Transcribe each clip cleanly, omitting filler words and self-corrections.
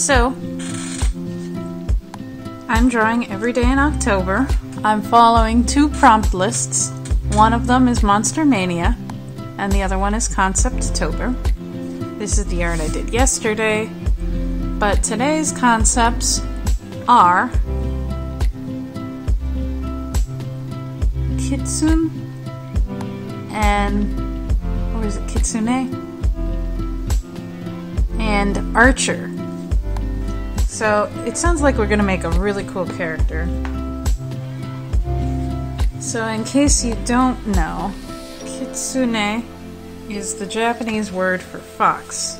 So, I'm drawing every day in October. I'm following 2 prompt lists. One of them is MonsterMania, and the other one is Conceptober. This is the art I did yesterday, but today's concepts are Kitsune and, or is it Kitsune? And Archer. So it sounds like we're gonna make a really cool character. So in case you don't know, Kitsune is the Japanese word for fox.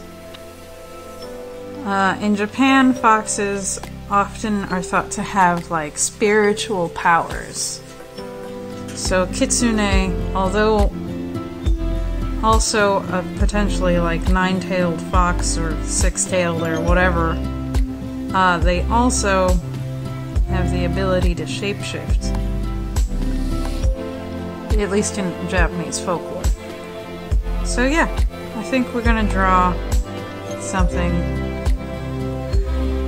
In Japan, foxes often are thought to have like spiritual powers. So Kitsune, although also a potentially like 9-tailed fox or 6-tailed or whatever, they also have the ability to shapeshift. At least in Japanese folklore. So yeah, I think we're gonna draw something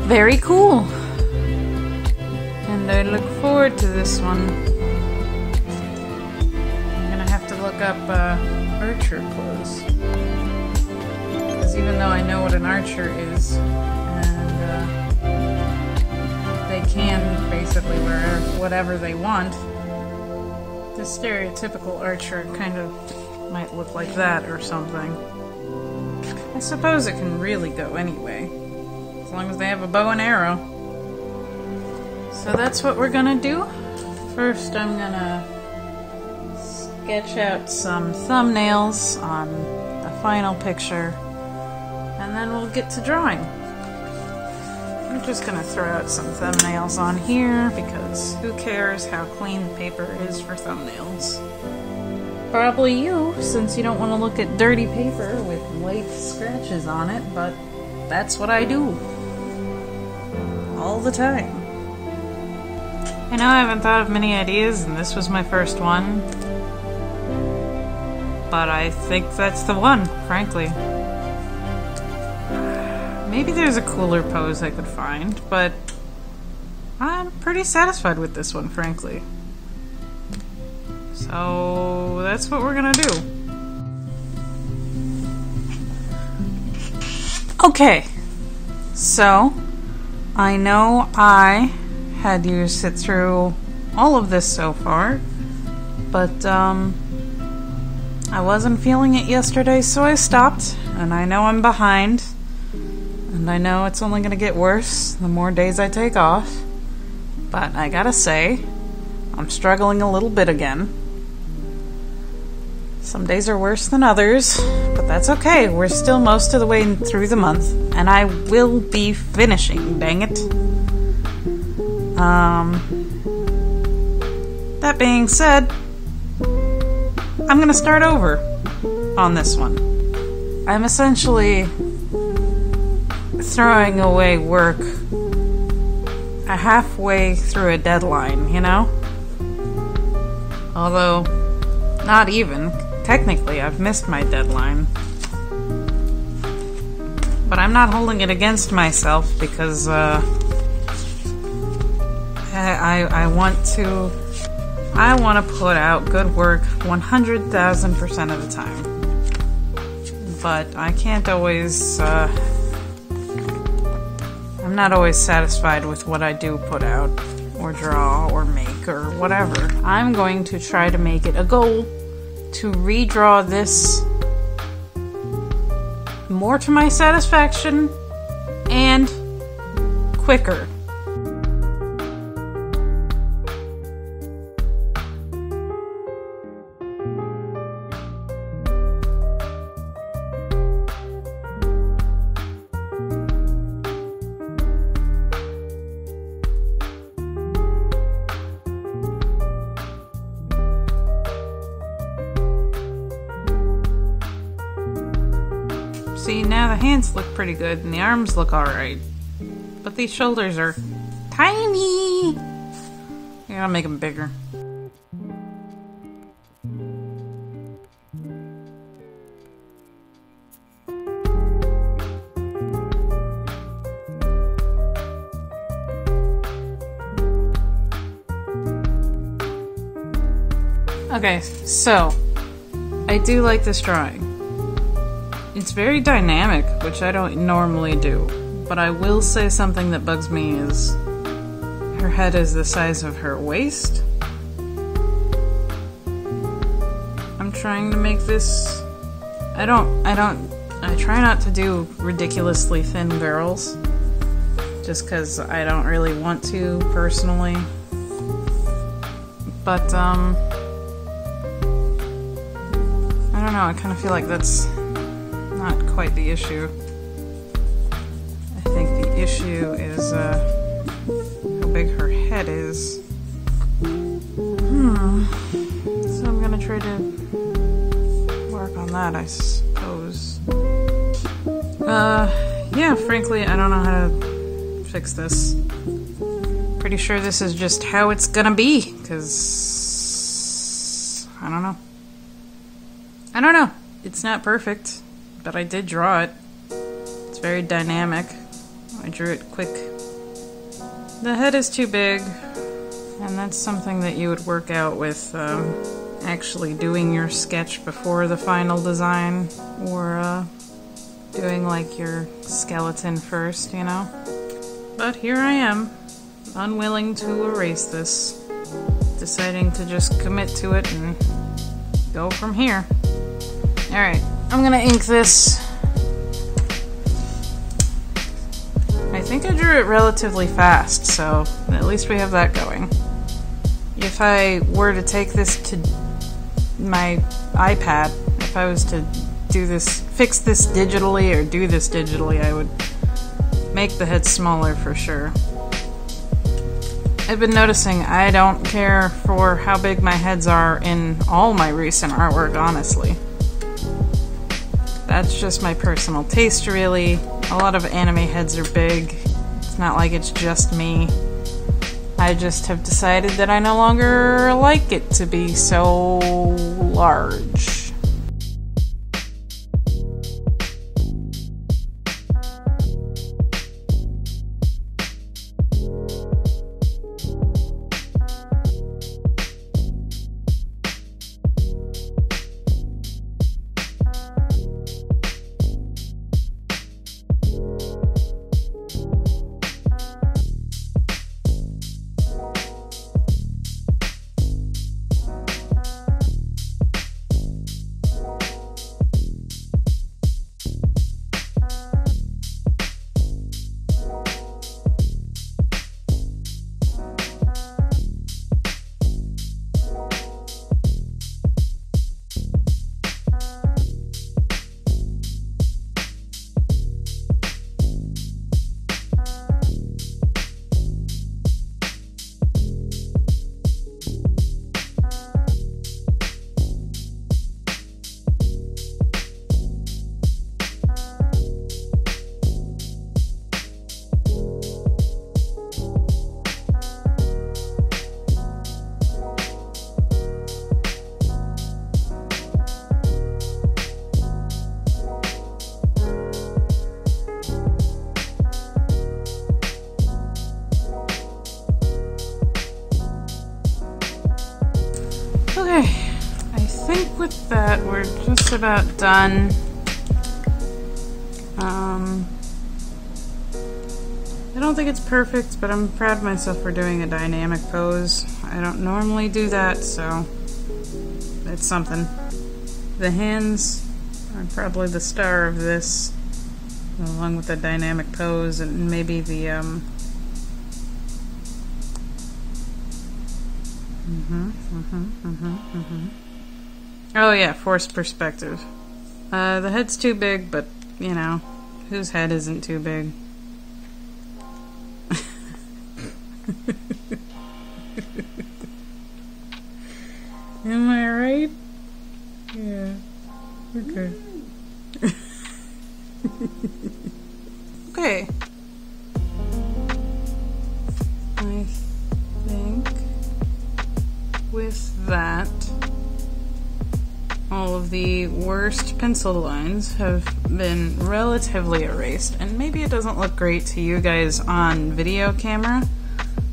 very cool. And I look forward to this one. I'm gonna have to look up archer clothes. Because even though I know what an archer is, and they can basically wear whatever they want, the stereotypical archer kind of might look like that or something. I suppose it can really go anyway, as long as they have a bow and arrow. So that's what we're gonna do. First I'm gonna sketch out some thumbnails on the final picture, and then we'll get to drawing. I'm just gonna throw out some thumbnails on here because who cares how clean the paper is for thumbnails? Probably you, since you don't want to look at dirty paper with white scratches on it, but that's what I do. All the time. I know I haven't thought of many ideas, and this was my first one. But I think that's the one, frankly. Maybe there's a cooler pose I could find, but I'm pretty satisfied with this one, frankly. So that's what we're gonna do. Okay, so I know I had you sit through all of this so far, but I wasn't feeling it yesterday, so I stopped, and I know I'm behind. And I know it's only going to get worse the more days I take off. But I gotta say, I'm struggling a little bit again. Some days are worse than others, but that's okay. We're still most of the way through the month, and I will be finishing, dang it. That being said, I'm going to start over on this one. I'm essentially throwing away work halfway through a deadline, you know? Although, not even. Technically, I've missed my deadline. But I'm not holding it against myself because I want to put out good work 100,000% of the time. But I can't always I'm not always satisfied with what I do put out, or draw, or make, or whatever. I'm going to try to make it a goal to redraw this more to my satisfaction and quicker. See, now the hands look pretty good and the arms look alright. But these shoulders are tiny! I gotta make them bigger. Okay, so I do like this drawing. It's very dynamic, which I don't normally do, but I will say something that bugs me is her head is the size of her waist. I'm trying to make this... I try not to do ridiculously thin girls, just because I don't really want to, personally. But, I don't know, I kind of feel like that's not quite the issue. I think the issue is, how big her head is. So I'm gonna try to work on that, I suppose. Yeah, frankly, I don't know how to fix this. Pretty sure this is just how it's gonna be, because I don't know. I don't know. It's not perfect, but I did draw it. It's very dynamic. I drew it quick. The head is too big, and that's something that you would work out with actually doing your sketch before the final design, or doing like your skeleton first, you know? But here I am, unwilling to erase this, deciding to just commit to it and go from here. Alright, I'm gonna ink this. I think I drew it relatively fast, so at least we have that going. If I were to take this to my iPad, if I was to do this, fix this digitally or do this digitally, I would make the head smaller for sure. I've been noticing I don't care for how big my heads are in all my recent artwork, honestly. That's just my personal taste, really. A lot of anime heads are big. It's not like it's just me. I just have decided that I no longer like it to be so large. Okay, I think with that we're just about done. I don't think it's perfect, but I'm proud of myself for doing a dynamic pose. I don't normally do that, so it's something. The hands are probably the star of this, along with the dynamic pose and maybe the Oh yeah, forced perspective. The head's too big, but, you know, whose head isn't too big? Am I right? Yeah. Okay. Okay. I think with that, all of the worst pencil lines have been relatively erased, and maybe it doesn't look great to you guys on video camera,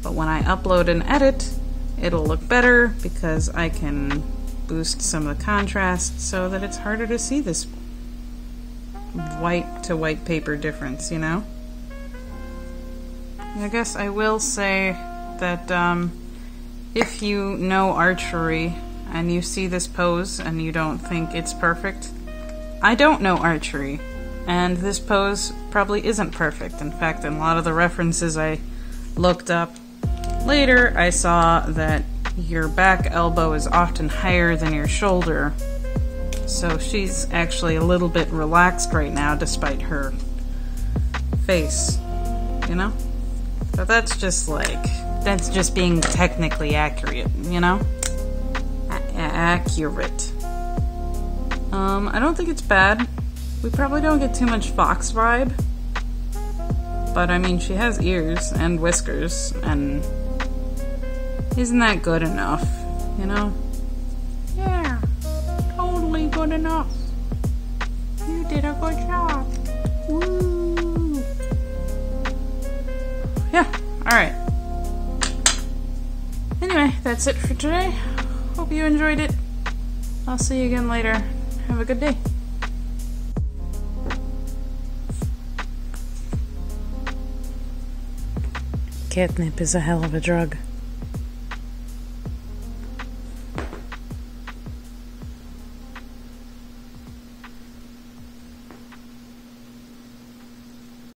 but when I upload and edit, it'll look better because I can boost some of the contrast so that it's harder to see this white to white paper difference, you know? I guess I will say that if you know archery and you see this pose and you don't think it's perfect, I don't know archery, and this pose probably isn't perfect. In fact, in a lot of the references I looked up later, I saw that your back elbow is often higher than your shoulder, so she's actually a little bit relaxed right now despite her face, you know? But that's just being technically accurate, you know? Accurate. I don't think it's bad. We probably don't get too much fox vibe, but I mean, she has ears and whiskers, and isn't that good enough, you know? Yeah, totally good enough. You did a good job. Woo! Yeah, alright. Anyway, that's it for today. Hope you enjoyed it. I'll see you again later. Have a good day. Catnip is a hell of a drug.